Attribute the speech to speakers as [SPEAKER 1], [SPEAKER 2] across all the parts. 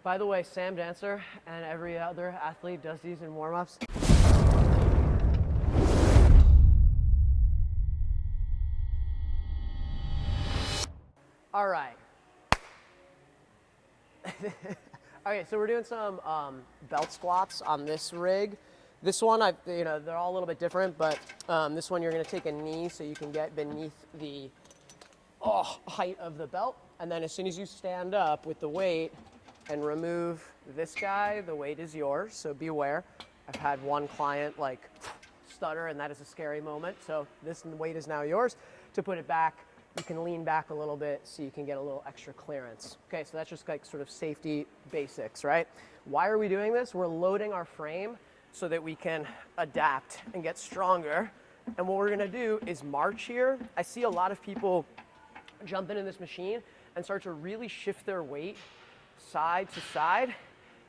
[SPEAKER 1] By the way, Sam Dancer and every other athlete does these in warm-ups. All right. Okay, so we're doing some belt squats on this rig. This one, they're all a little bit different, but this one you're gonna take a knee so you can get beneath the height of the belt. And then as soon as you stand up with the weight and remove this guy, the weight is yours, so be aware. I've had one client like stutter, and that is a scary moment. So this weight is now yours. To put it back, you can lean back a little bit so you can get a little extra clearance. Okay, so that's just like sort of safety basics, right? Why are we doing this? We're loading our frame so that we can adapt and get stronger. And what we're gonna do is march here. I see a lot of people jump into this machine and start to really shift their weight side to side.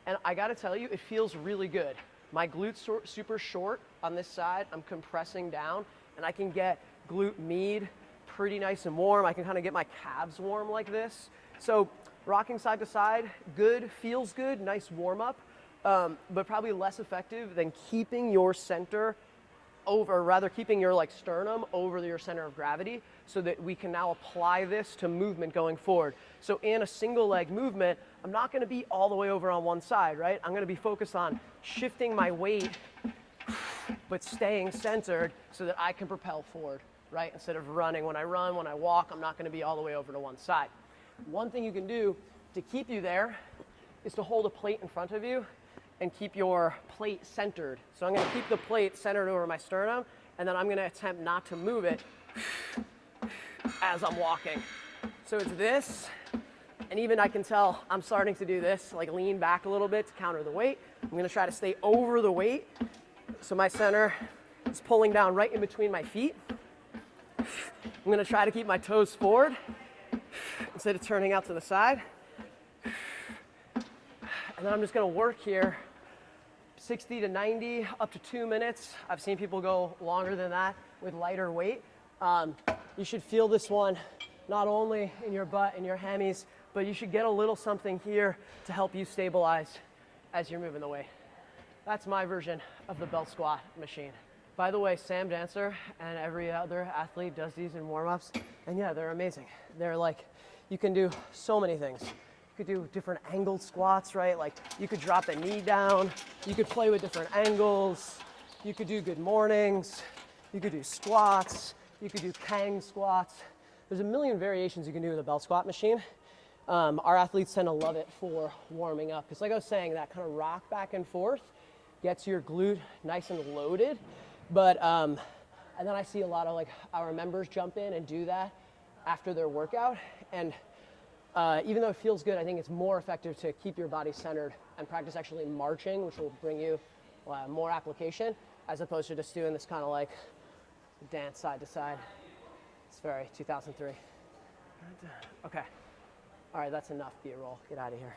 [SPEAKER 1] And I gotta tell you, it feels really good. My glutes are super short on this side. I'm compressing down and I can get glute med pretty nice and warm. I can kind of get my calves warm like this. So rocking side to side, good, feels good, nice warm up, but probably less effective than keeping your center over, or rather keeping your like sternum over your center of gravity so that we can now apply this to movement going forward. So in a single leg movement, I'm not gonna be all the way over on one side, right? I'm gonna be focused on shifting my weight, but staying centered so that I can propel forward, right? Instead of running. When I run, when I walk, I'm not gonna be all the way over to one side. One thing you can do to keep you there is to hold a plate in front of you and keep your plate centered. So I'm gonna keep the plate centered over my sternum, and then I'm gonna attempt not to move it as I'm walking. So it's this, and even I can tell I'm starting to do this, like lean back a little bit to counter the weight. I'm gonna try to stay over the weight, so my center is pulling down right in between my feet. I'm gonna try to keep my toes forward instead of turning out to the side. And then I'm just gonna work here 60 to 90, up to 2 minutes. I've seen people go longer than that with lighter weight. You should feel this one not only in your butt and your hammies, but you should get a little something here to help you stabilize as you're moving the weight. That's my version of the belt squat machine. By the way, Sam Dancer and every other athlete does these in warm-ups. And yeah, they're amazing. They're like, you can do so many things. You could do different angled squats, right? Like you could drop the knee down. You could play with different angles. You could do good mornings. You could do squats. You could do Kang squats. There's a million variations you can do with a belt squat machine. Our athletes tend to love it for warming up. Because like I was saying, that kind of rock back and forth gets your glute nice and loaded. But, and then I see a lot of like our members jump in and do that after their workout. And even though it feels good, I think it's more effective to keep your body centered and practice actually marching, which will bring you more application, as opposed to just doing this kind of like dance side to side. It's very 2003. Okay. All right, that's enough B-roll. Get out of here.